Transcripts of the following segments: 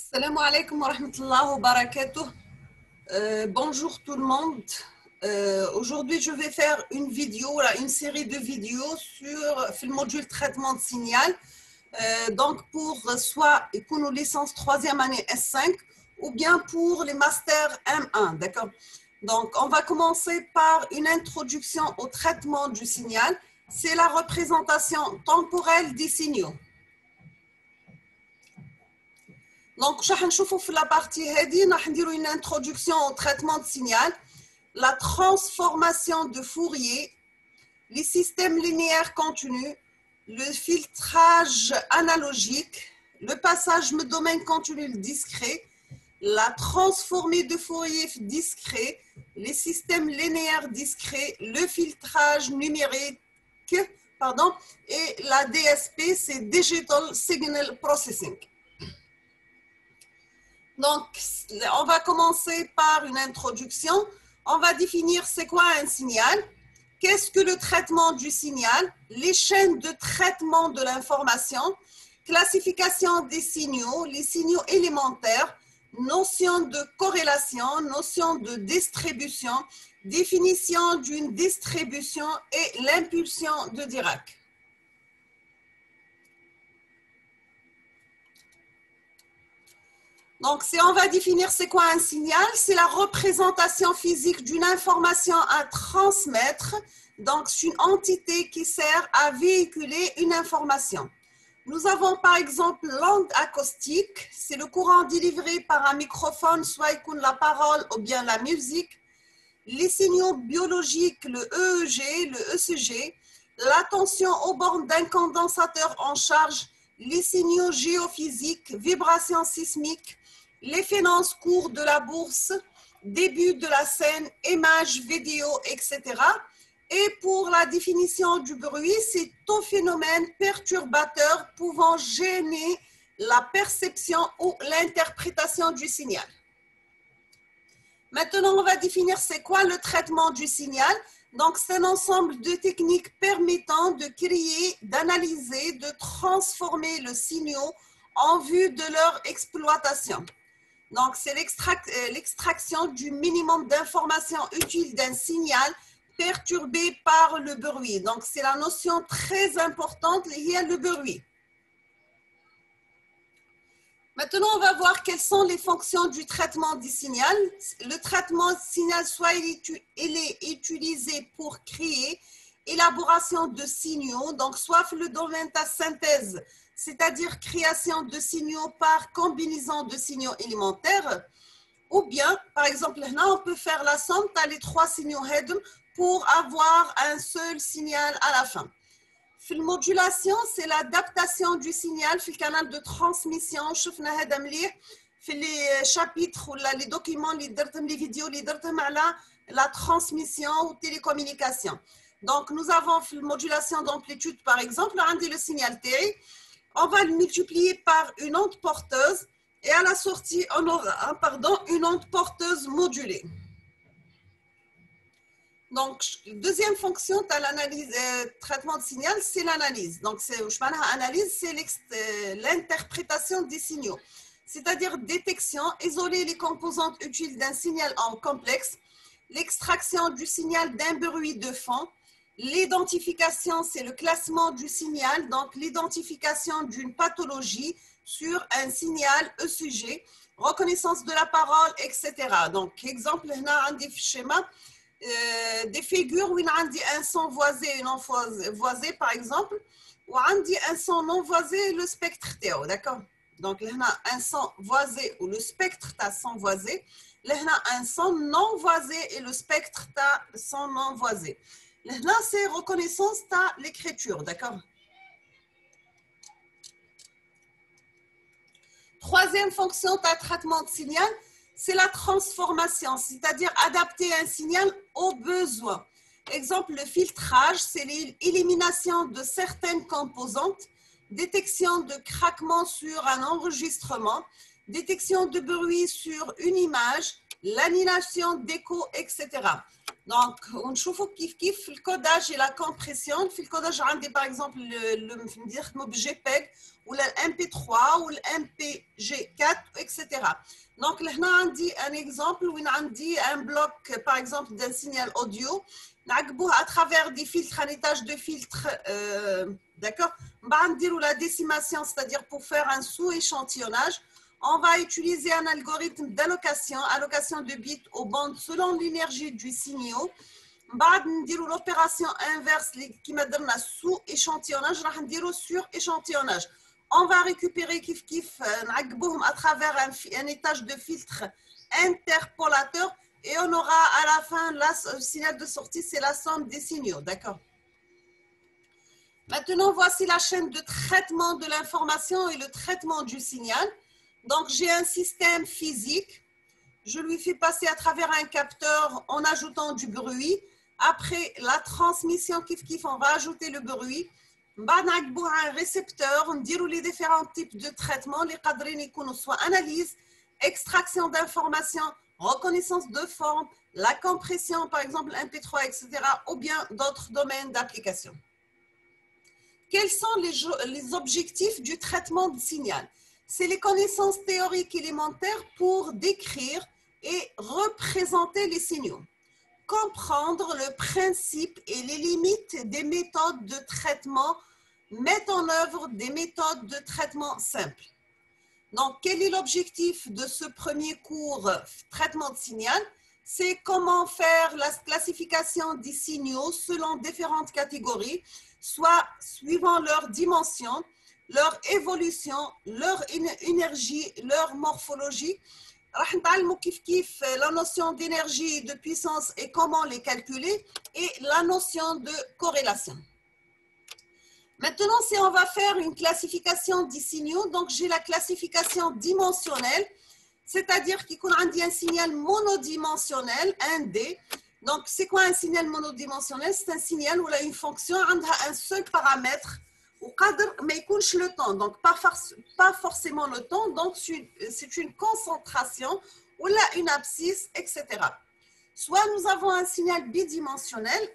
Salam alaikum wa rahmatullahi wa barakatuh. Bonjour tout le monde. Aujourd'hui, je vais faire une vidéo, une série de vidéos sur le module traitement de signal. Donc, pour soit une licence 3e année S5 ou bien pour les masters M1. D'accord. Donc, on va commencer par une introduction au traitement du signal. C'est la représentation temporelle des signaux. Donc, je vais voir la partie heading, on va une introduction au traitement de signal, la transformation de Fourier, les systèmes linéaires continus, le filtrage analogique, le passage de domaine continu discret, la transformée de Fourier discret, les systèmes linéaires discrets, le filtrage numérique, et la DSP, c'est Digital Signal Processing. Donc, on va commencer par une introduction. On va définir c'est quoi un signal, qu'est-ce que le traitement du signal, les chaînes de traitement de l'information, classification des signaux, les signaux élémentaires, notion de corrélation, notion de distribution, définition d'une distribution et l'impulsion de Dirac. Donc, si on va définir c'est quoi un signal, c'est la représentation physique d'une information à transmettre. Donc, c'est une entité qui sert à véhiculer une information. Nous avons par exemple l'onde acoustique, c'est le courant délivré par un microphone, soit la parole ou bien la musique. Les signaux biologiques, le EEG, le ECG, la tension aux bornes d'un condensateur en charge, les signaux géophysiques, vibrations sismiques, les phénomènes courts de la bourse, début de la scène, images, vidéos, etc. Et pour la définition du bruit, c'est tout phénomène perturbateur pouvant gêner la perception ou l'interprétation du signal. Maintenant, on va définir c'est quoi le traitement du signal. Donc, c'est un ensemble de techniques permettant de créer, d'analyser, de transformer le signal en vue de leur exploitation. Donc, c'est l'extraction du minimum d'informations utiles d'un signal perturbé par le bruit. Donc, c'est la notion très importante liée à le bruit. Maintenant, on va voir quelles sont les fonctions du traitement du signal. Le traitement du signal, soit il est utilisé pour créer élaboration de signaux, donc soit le domaine de synthèse, c'est-à-dire création de signaux par combinaison de signaux élémentaires, ou bien, par exemple, là, on peut faire la somme, tu as les trois signaux HEDM pour avoir un seul signal à la fin. La modulation, c'est l'adaptation du signal dans le canal de transmission. On a vu dans les chapitres ou les documents, les vidéos, la transmission ou télécommunication. Donc, nous avons la modulation d'amplitude, par exemple, on a le signal T. On va le multiplier par une onde porteuse et à la sortie, on aura une onde porteuse modulée. Donc, deuxième fonction de l'analyse, traitement de signal, c'est l'analyse. Donc, l'analyse, c'est l'interprétation des signaux, c'est-à-dire détection, isoler les composantes utiles d'un signal en complexe, l'extraction du signal d'un bruit de fond, l'identification, c'est le classement du signal, donc l'identification d'une pathologie sur un signal ECG, reconnaissance de la parole, etc. Donc, exemple, on a un schéma. Des figures où il y a un son voisé et non voisé, par exemple, ou un son non voisé, le spectre théo, d'accord? Donc, il y a un son voisé ou le spectre t'a son voisé, il y a un son non voisé et le spectre t'a son non voisé. Là, c'est reconnaissance t'a l'écriture, d'accord? Troisième fonction t'a traitement de signal, c'est la transformation, c'est-à-dire adapter un signal aux besoins. Exemple, le filtrage, c'est l'élimination de certaines composantes, détection de craquement sur un enregistrement, détection de bruit sur une image, l'annulation d'écho, etc. Donc, on voit le codage et la compression. Le codage, j'ai par exemple le JPEG ou le MP3 ou le MPG4, etc. Donc, là, on a un exemple où on a un bloc, par exemple, d'un signal audio. À travers des filtres, un étage de filtres, d'accord. On va la décimation, c'est-à-dire pour faire un sous-échantillonnage. On va utiliser un algorithme d'allocation, allocation de bits aux bandes selon l'énergie du signal. On va dire l'opération inverse qui m'a donné sous-échantillonnage, on va dire sur-échantillonnage. On va récupérer à travers un étage de filtre interpolateur et on aura à la fin le signal de sortie, c'est la somme des signaux, d'accord? Maintenant, voici la chaîne de traitement de l'information et le traitement du signal. Donc, j'ai un système physique. Je lui fais passer à travers un capteur en ajoutant du bruit. Après la transmission, on va ajouter le bruit. Un récepteur, on dit les différents types de traitements, les cadres soit analyse, extraction d'informations, reconnaissance de forme, la compression, par exemple MP3, etc., ou bien d'autres domaines d'application. Quels sont les objectifs du traitement de signal? C'est les connaissances théoriques élémentaires pour décrire et représenter les signaux. Comprendre le principe et les limites des méthodes de traitement, mettre en œuvre des méthodes de traitement simples. Donc, quel est l'objectif de ce premier cours traitement de signal? C'est comment faire la classification des signaux selon différentes catégories, soit suivant leur dimension, leur évolution, leur énergie, leur morphologie. La notion d'énergie, de puissance et comment les calculer et la notion de corrélation. Maintenant, si on va faire une classification des signaux, donc j'ai la classification dimensionnelle, c'est-à-dire qu'il y a un signal monodimensionnel, 1D. Donc, c'est quoi un signal monodimensionnel? C'est un signal où il a une fonction, un seul paramètre, mais il le temps, donc pas forcément le temps, donc c'est une concentration, ou là une abscisse, etc. Soit nous avons un signal bidimensionnel,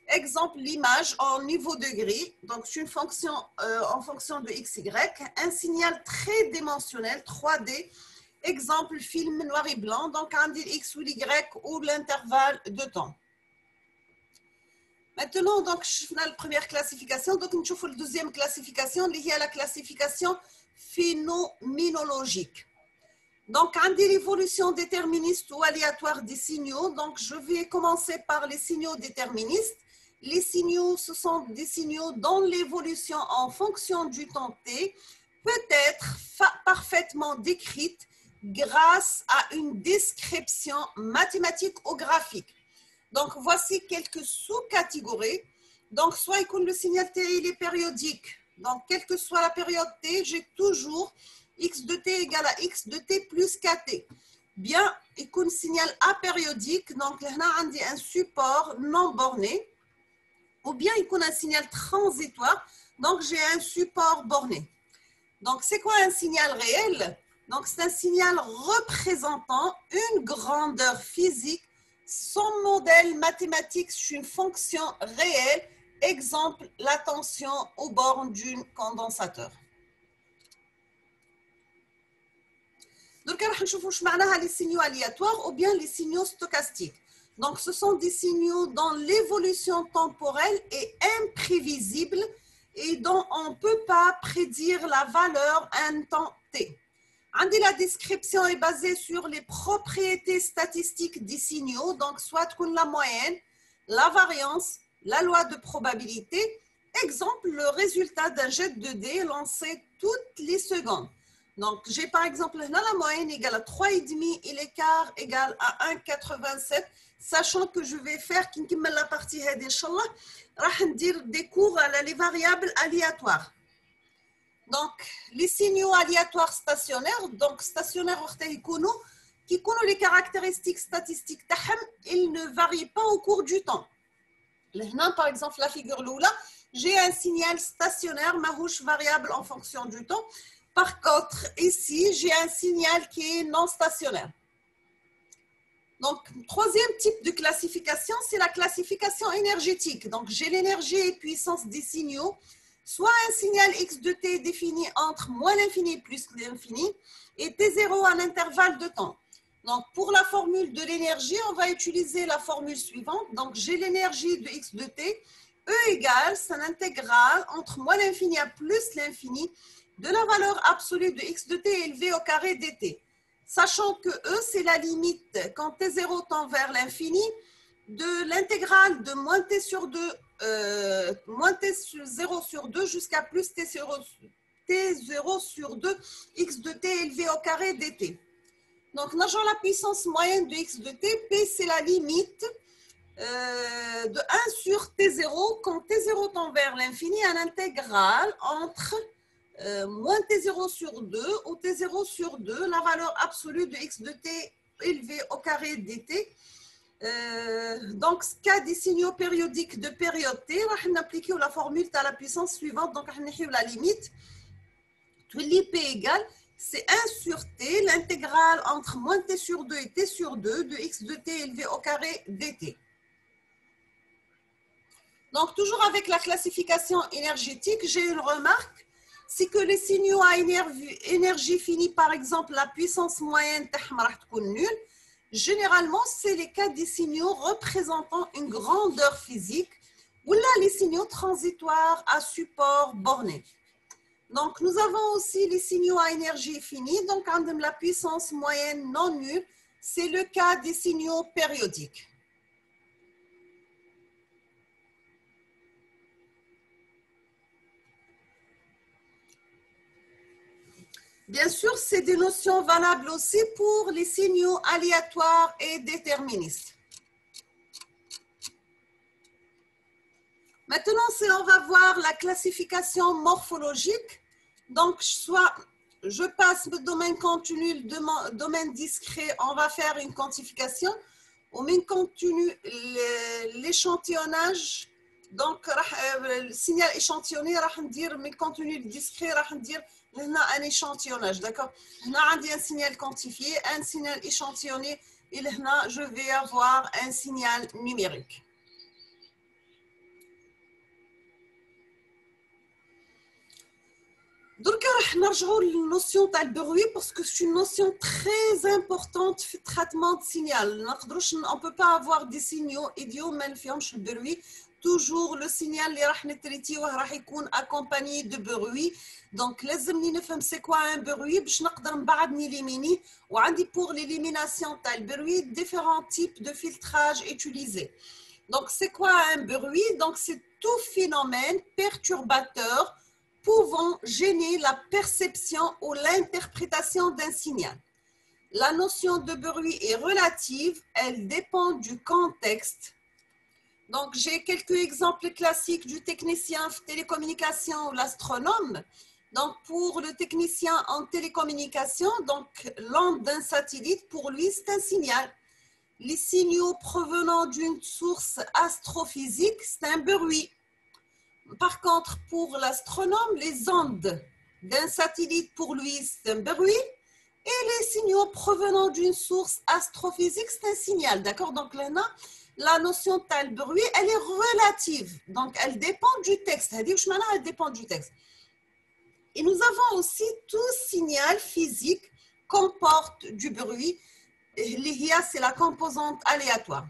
exemple l'image en niveau degré, donc c'est une fonction en fonction de x, y, un signal très dimensionnel, 3D, exemple film noir et blanc, donc on dit x ou y ou l'intervalle de temps. Maintenant, donc, je fais la première classification. Donc, nous avons la deuxième classification, qui est la classification phénoménologique. Donc, on dit l'évolution déterministe ou aléatoire des signaux. Donc, je vais commencer par les signaux déterministes. Les signaux, ce sont des signaux dont l'évolution en fonction du temps t peut être parfaitement décrite grâce à une description mathématique ou graphique. Donc, voici quelques sous-catégories. Donc, soit le signal T il est périodique. Donc, quelle que soit la période T, j'ai toujours x de T égale à x de T plus kt. Bien, il y a un signal apériodique. Donc, là, on a un support non borné. Ou bien, il y a un signal transitoire. Donc, j'ai un support borné. Donc, c'est quoi un signal réel? Donc, c'est un signal représentant une grandeur physique. Son modèle mathématique sur une fonction réelle, exemple la tension aux bornes d'un condensateur. Donc, on va voir les signaux aléatoires ou bien les signaux stochastiques. Donc, ce sont des signaux dont l'évolution temporelle est imprévisible et dont on ne peut pas prédire la valeur à un temps t. La description est basée sur les propriétés statistiques des signaux, donc soit la moyenne, la variance, la loi de probabilité. Exemple, le résultat d'un jet de dés lancé toutes les secondes. Donc, j'ai par exemple là, la moyenne égale à 3,5 et l'écart égale à 1,87, sachant que je vais faire la partie Inch'Allah, dire des cours à les variables aléatoires. Donc, les signaux aléatoires stationnaires, donc stationnaires qui connaissent les caractéristiques statistiques, ils ne varient pas au cours du temps. Là, par exemple, la figure là, j'ai un signal stationnaire, mahouche variable en fonction du temps. Par contre, ici, j'ai un signal qui est non stationnaire. Donc, troisième type de classification, c'est la classification énergétique. Donc, j'ai l'énergie et puissance des signaux, soit un signal x de t défini entre moins l'infini et plus l'infini, et t0 à un intervalle de temps. Donc, pour la formule de l'énergie, on va utiliser la formule suivante. Donc, j'ai l'énergie de x de t, E égale, c'est un intégral entre moins l'infini à plus l'infini de la valeur absolue de x de t élevée au carré dt. Sachant que E, c'est la limite quand t0 tend vers l'infini de l'intégrale de moins t sur 2, moins t0 sur 2 jusqu'à plus t0 sur 2 x de t élevé au carré dt. Donc, nous avons la puissance moyenne de x de t, p c'est la limite de 1 sur t0 quand t0 tend vers l'infini, un intégral entre moins t0 sur 2 ou t0 sur 2, la valeur absolue de x de t élevée au carré dt. Donc, cas des signaux périodiques de période t, on va appliquer la formule à la puissance suivante. Donc, on va la limite. P égale, c'est 1 sur t, l'intégrale entre moins t sur 2 et t sur 2 de x de t élevé au carré dt. Donc, toujours avec la classification énergétique, j'ai une remarque, c'est que les signaux à énergie finie, par exemple, la puissance moyenne nulle, généralement, c'est les cas des signaux représentant une grandeur physique ou là, les signaux transitoires à support borné. Donc, nous avons aussi les signaux à énergie finie, donc la puissance moyenne non nulle, c'est le cas des signaux périodiques. Bien sûr, c'est des notions valables aussi pour les signaux aléatoires et déterministes. Maintenant, on va voir la classification morphologique. Donc, soit je passe le domaine continu, le domaine discret, on va faire une quantification. Au domaine continu, l'échantillonnage, donc le signal échantillonné, on va dire, mais contenu discret, on va dire un échantillonnage, d'accord? On a un signal quantifié, un signal échantillonné, et là, je vais avoir un signal numérique. Donc, on va rejoindre la notion de bruit parce que c'est une notion très importante dans le traitement de signal. On ne peut pas avoir des signaux idiots, mais le bruit. Toujours le signal qui va traiter va être accompagné de bruit. Donc, il faut savoir c'est quoi un bruit pour pouvoir l'éliminer. Et pour l'élimination du bruit, différents types de filtrage utilisés. Donc, c'est quoi un bruit? Donc, c'est tout phénomène perturbateur pouvant gêner la perception ou l'interprétation d'un signal. La notion de bruit est relative, elle dépend du contexte. Donc, j'ai quelques exemples classiques du technicien en télécommunication ou l'astronome. Donc, pour le technicien en télécommunication, donc l'onde d'un satellite, pour lui, c'est un signal. Les signaux provenant d'une source astrophysique, c'est un bruit. Par contre, pour l'astronome, les ondes d'un satellite, pour lui, c'est un bruit. Et les signaux provenant d'une source astrophysique, c'est un signal. D'accord? Donc, là, la notion de bruit, elle est relative. Donc, elle dépend du texte. Elle dépend du texte. Et nous avons aussi tout signal physique comporte du bruit. L'IA, c'est la composante aléatoire.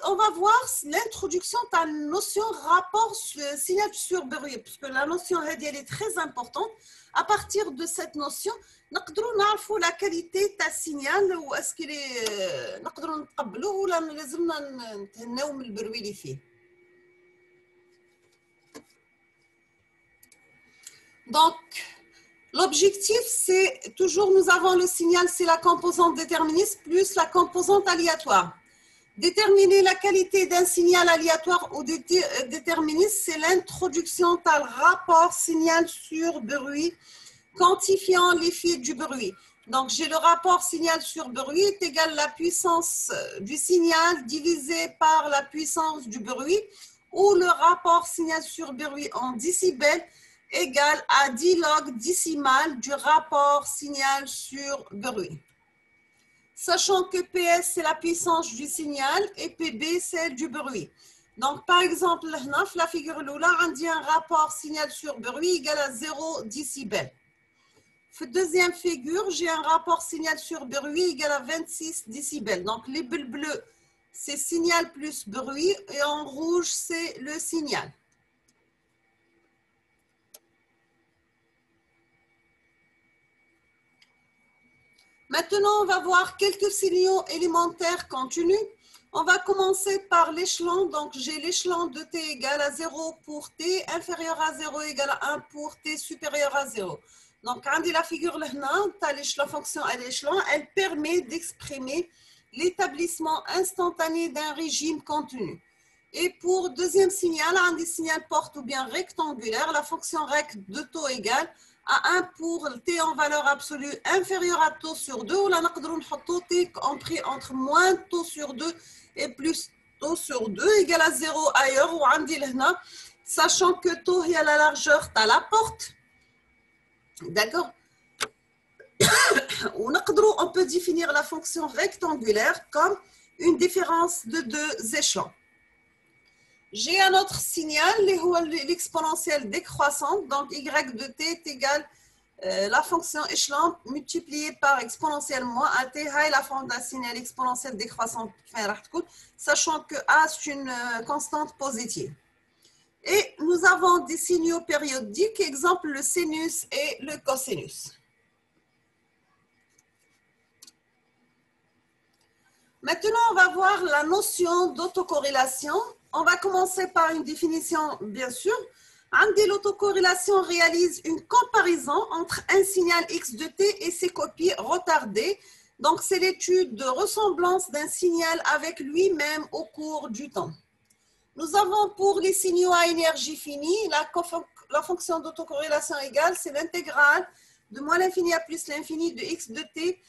On va voir l'introduction de la notion rapport signal sur bruit, parce que la notion elle est très importante. À partir de cette notion, nous pouvons savoir la qualité du signal ou est-ce qu'il est nous pouvons نتقبله ولا لازمنا نتهناو من البروي اللي فيه. Donc, l'objectif, c'est toujours, nous avons le signal, c'est la composante déterministe plus la composante aléatoire. Déterminer la qualité d'un signal aléatoire ou déterministe, c'est l'introduction d'un rapport signal sur bruit, quantifiant l'effet du bruit. Donc, j'ai le rapport signal sur bruit est égal à la puissance du signal divisé par la puissance du bruit, ou le rapport signal sur bruit en décibels égal à 10 log décimal du rapport signal sur bruit. sachant que PS, c'est la puissance du signal et PB, c'est du bruit. Donc, par exemple, la figure Lula, on dit un rapport signal sur bruit égal à 0 décibels. Dans la deuxième figure, j'ai un rapport signal sur bruit égal à 26 décibels. Donc, les bulles bleues, c'est signal plus bruit et en rouge, c'est le signal. Maintenant, on va voir quelques signaux élémentaires continus. On va commencer par l'échelon. Donc, j'ai l'échelon de t égale à 0 pour t inférieur à 0 égale à 1 pour t supérieur à 0. Donc, la figure là, la fonction à l'échelon, elle permet d'exprimer l'établissement instantané d'un régime continu. Et pour deuxième signal, un des signaux porte ou bien rectangulaire, la fonction rect de taux égale à 1 pour t en valeur absolue inférieure à taux sur 2, ou là, on t compris entre moins taux sur 2 et plus taux sur 2 égale à 0 ailleurs, ou sachant que taux est à la largeur de la porte. D'accord. On peut définir la fonction rectangulaire comme une différence de deux échelons. J'ai un autre signal, l'exponentielle décroissante, donc y de t est égal la fonction échelon multipliée par exponentielle moins à t, la forme d'un signal exponentielle décroissante, sachant que a c'est une constante positive. Et nous avons des signaux périodiques, exemple le sinus et le cosinus. Maintenant, on va voir la notion d'autocorrélation. On va commencer par une définition, bien sûr. L'autocorrélation réalise une comparaison entre un signal x de t et ses copies retardées. Donc, c'est l'étude de ressemblance d'un signal avec lui-même au cours du temps. Nous avons pour les signaux à énergie finie, la fonction d'autocorrélation égale, c'est l'intégrale de moins l'infini à plus l'infini de x de t,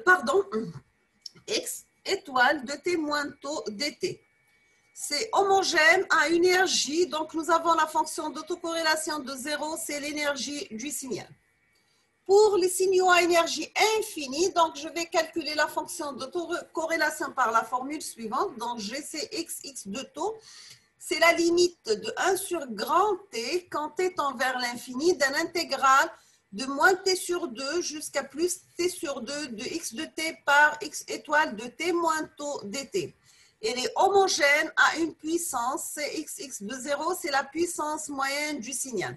pardon, x étoile de t moins taux dt. C'est homogène à énergie, donc nous avons la fonction d'autocorrélation de 0, c'est l'énergie du signal. Pour les signaux à énergie infinie, donc je vais calculer la fonction d'autocorrélation par la formule suivante. Donc GCX de taux, c'est la limite de 1 sur grand T quand t tend vers l'infini d'un intégral de moins t sur 2 jusqu'à plus t sur 2 de x de t par x étoile de t moins taux dt. Elle est homogène à une puissance, Cx de 0, c'est la puissance moyenne du signal.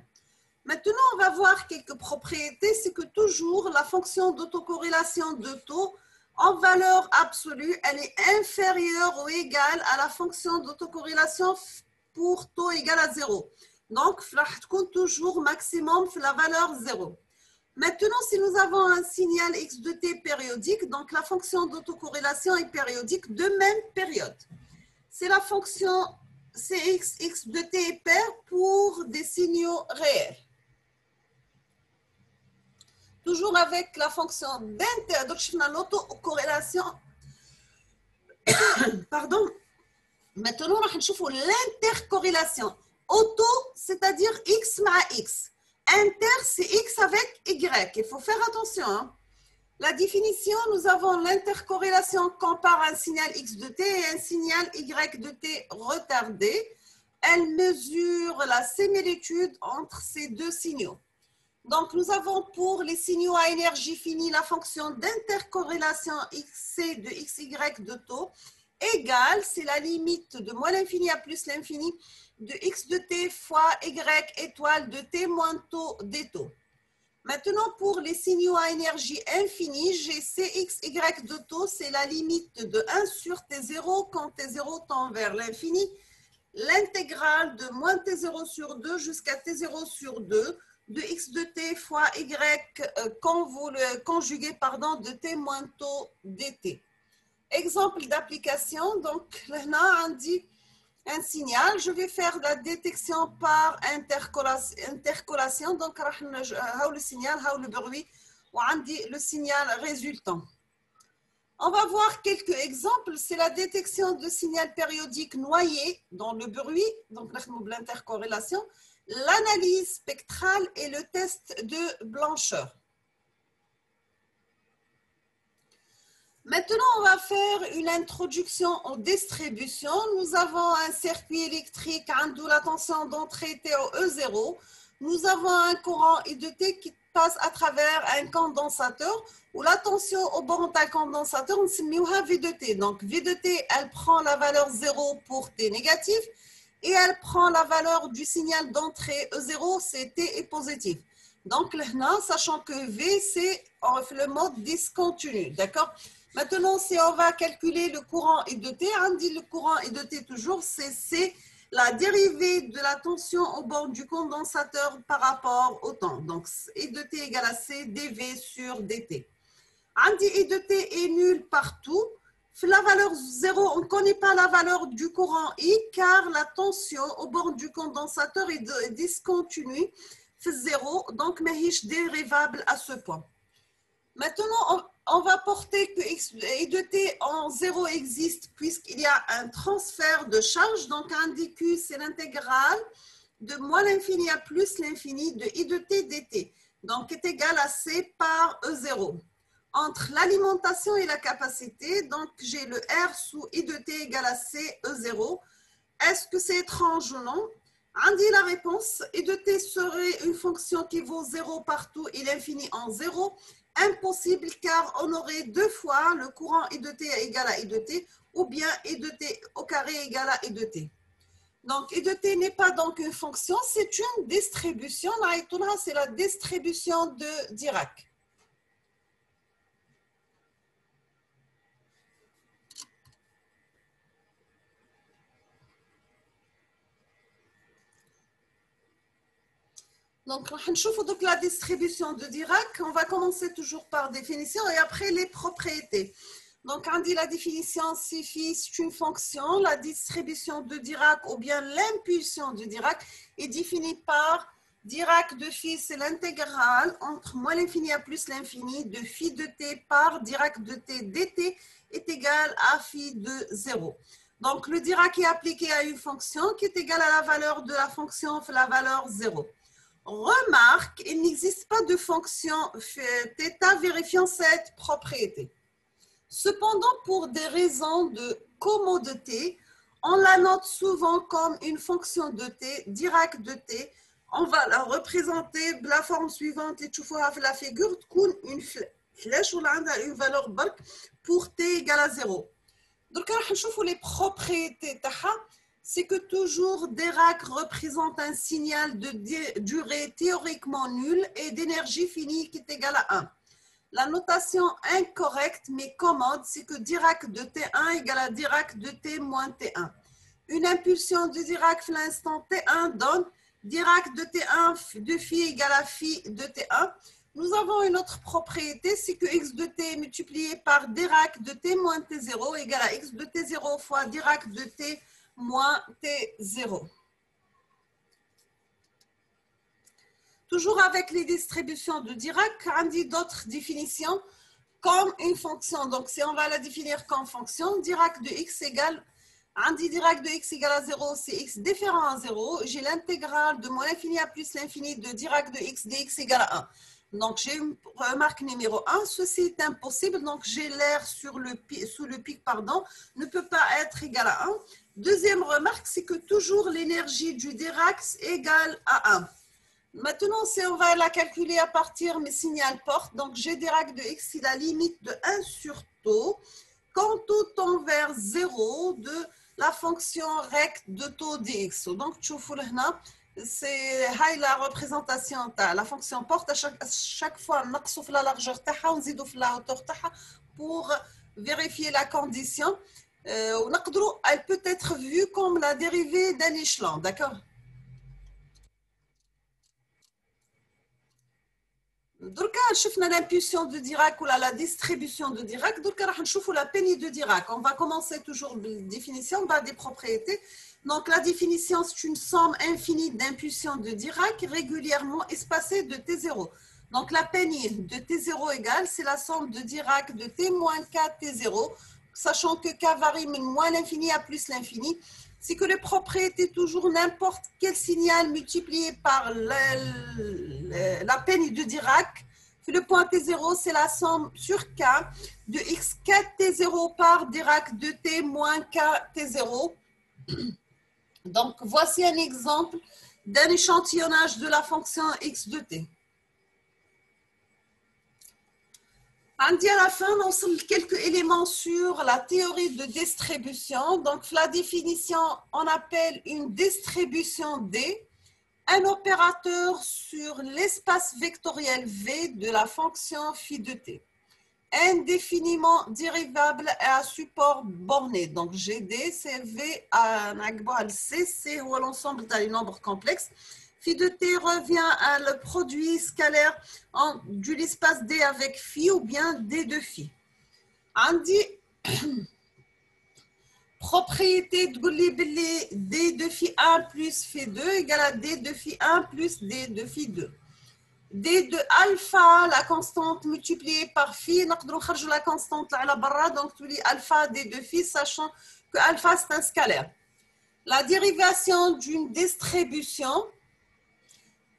Maintenant, on va voir quelques propriétés. C'est que toujours la fonction d'autocorrélation de taux, en valeur absolue, elle est inférieure ou égale à la fonction d'autocorrélation pour taux égal à 0. Donc, toujours maximum la valeur 0. Maintenant, si nous avons un signal x de t périodique, donc la fonction d'autocorrélation est périodique de même période. C'est la fonction Cx de t est paire pour des signaux réels. Toujours avec la fonction d'autocorrélation. Pardon. Maintenant, on va voir l'intercorrélation. Auto, c'est-à-dire x ma x. Inter, c'est x avec y. Il faut faire attention. Hein. La définition, nous avons l'intercorrélation compare un signal x de t et un signal y de t retardé. Elle mesure la similitude entre ces deux signaux. Donc, nous avons pour les signaux à énergie finie la fonction d'intercorrélation xc de xy de taux égale, c'est la limite de moins l'infini à plus l'infini de x de t fois y étoile de t moins taux des taux. Maintenant, pour les signaux à énergie infinie, j'ai cxy de taux, c'est la limite de 1 sur t0 quand t0 tend vers l'infini, l'intégrale de moins t0 sur 2 jusqu'à t0 sur 2 de x de t fois y quand vous le conjuguez de t moins taux dt. Exemple d'application, donc là on dit un signal, je vais faire la détection par intercolation, donc le signal, le bruit, ou le signal résultant. On va voir quelques exemples, c'est la détection de signal périodique noyé dans le bruit, donc l'intercorrélation, l'analyse spectrale et le test de blancheur. Maintenant, on va faire une introduction aux distributions. Nous avons un circuit électrique d'où la tension d'entrée était au E0. Nous avons un courant I de T qui passe à travers un condensateur où la tension au bord d'un condensateur, on s'appelle V de T. Donc, V de T, elle prend la valeur 0 pour T négatif et elle prend la valeur du signal d'entrée E0, c'est T est positif. Donc, là, sachant que V, c'est le mode discontinu, d'accord? Maintenant, si on va calculer le courant I de T, on dit le courant I de T toujours, c'est la dérivée de la tension au bord du condensateur par rapport au temps. Donc, I de T égale à C dV sur dt. On dit I de T est nul partout. La valeur 0, on ne connaît pas la valeur du courant I car la tension au bord du condensateur est discontinue, c'est 0, donc mais dérivable à ce point. Maintenant, on va porter que I de T en 0 existe puisqu'il y a un transfert de charge. Donc, un dq, c'est l'intégrale de moins l'infini à plus l'infini de I de T dt. Donc, est égal à C par E0. Entre l'alimentation et la capacité, donc j'ai le R sous I de T égale à C E0. Est-ce que c'est étrange ou non? On dit la réponse. I de T serait une fonction qui vaut 0 partout et l'infini en 0. Impossible car on aurait deux fois le courant I de T égale à I de T ou bien I de T au carré égale à I de T. Donc, I de T n'est pas donc une fonction, c'est une distribution. C'est la distribution de Dirac. Donc, on va voir la distribution de Dirac. On va commencer toujours par définition et après les propriétés. Donc, on dit la définition, c'est une fonction. La distribution de Dirac ou bien l'impulsion de Dirac est définie par Dirac de phi, c'est l'intégrale entre moins l'infini à plus l'infini de phi de t par Dirac de t dt est égal à phi de 0. Donc, le Dirac est appliqué à une fonction qui est égale à la valeur de la fonction, la valeur 0. Remarque, il n'existe pas de fonction θ vérifiant cette propriété. Cependant, pour des raisons de commodité, on la note souvent comme une fonction de t, Dirac de t. On va la représenter de la forme suivante et tu vois la figure une flèche ou une valeur barque pour t égale à 0. Donc, on va voir les propriétés. C'est que toujours Dirac représente un signal de durée théoriquement nulle et d'énergie finie qui est égale à 1. La notation incorrecte mais commode, c'est que Dirac de T1 égale à Dirac de T moins T1. Une impulsion de Dirac à l'instant T1 donne Dirac de T1 de phi égale à phi de T1. Nous avons une autre propriété, c'est que x de t multiplié par Dirac de t moins T0 égale à x de T0 fois Dirac de t moins T0. Toujours avec les distributions de Dirac, on dit d'autres définitions comme une fonction. Donc, si on va la définir comme fonction, Dirac de x égale, on dit Dirac de x égale à 0, c'est x différent à 0. J'ai l'intégrale de moins l'infini à plus l'infini de Dirac de x dx égale à 1. Donc, j'ai une remarque numéro 1, ceci est impossible. Donc, j'ai l'air sous le pic, ne peut pas être égal à 1. Deuxième remarque, c'est que toujours l'énergie du Dirac est égale à 1. Maintenant, si on va la calculer à partir de mes signal porte, donc j'ai Dirac de x, c'est la limite de 1 sur taux, quand taux tend vers 0 de la fonction recte de taux dx. Donc, tu vois là, c'est la représentation de la fonction porte. À chaque fois, on ajoute la largeur, on ajoute la hauteur pour vérifier la condition. Elle peut être vue comme la dérivée d'un échelon, d'accord? Donc, on a l'impulsion de Dirac ou la distribution de Dirac. Donc, on va la peignée de Dirac. On va commencer toujours la définition des propriétés. Donc, la définition, c'est une somme infinie d'impulsions de Dirac régulièrement espacée de T0. Donc, la peignée de T0 égale, c'est la somme de Dirac de T moins K T0, sachant que K varie de moins l'infini à plus l'infini. C'est que les propriétés, toujours n'importe quel signal multiplié par la peignée de Dirac, Le point T0, c'est la somme sur K de x4 T0 par Dirac de T moins K T0. Donc, voici un exemple d'un échantillonnage de la fonction x de T. On dit à la fin, on a quelques éléments sur la théorie de distribution. Donc, la définition, on appelle une distribution D un opérateur sur l'espace vectoriel V de la fonction phi de t, indéfiniment dérivable à support borné. Donc, GD, c'est V à C, c'est l'ensemble des nombres complexes. Phi de t revient à le produit scalaire de l'espace D avec phi ou bien D de phi. On dit propriété de D de phi 1 plus phi 2 égale à D de phi 1 plus D de phi 2. D de alpha, la constante multipliée par phi, nous avons la constante à la barra, donc tu lis alpha D de phi, sachant que alpha c'est un scalaire. La dérivation d'une distribution,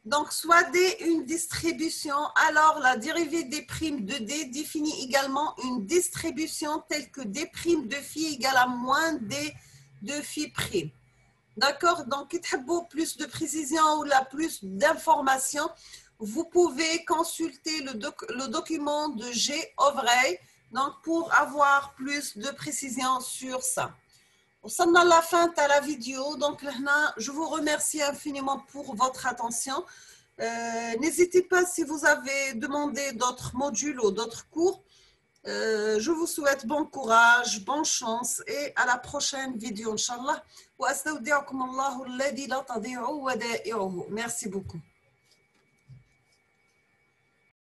donc soit D une distribution, alors la dérivée des primes de D définit également une distribution telle que D prime de phi égale à moins D de phi prime. D'accord? Donc, si vous avez plus de précision ou plus d'informations, vous pouvez consulter le document de G. Ovrey, donc pour avoir plus de précision sur ça. On s'en à la fin de la vidéo, donc là, je vous remercie infiniment pour votre attention. N'hésitez pas si vous avez demandé d'autres modules ou d'autres cours. Je vous souhaite bon courage, bonne chance et à la prochaine vidéo, Inch'Allah. Merci beaucoup.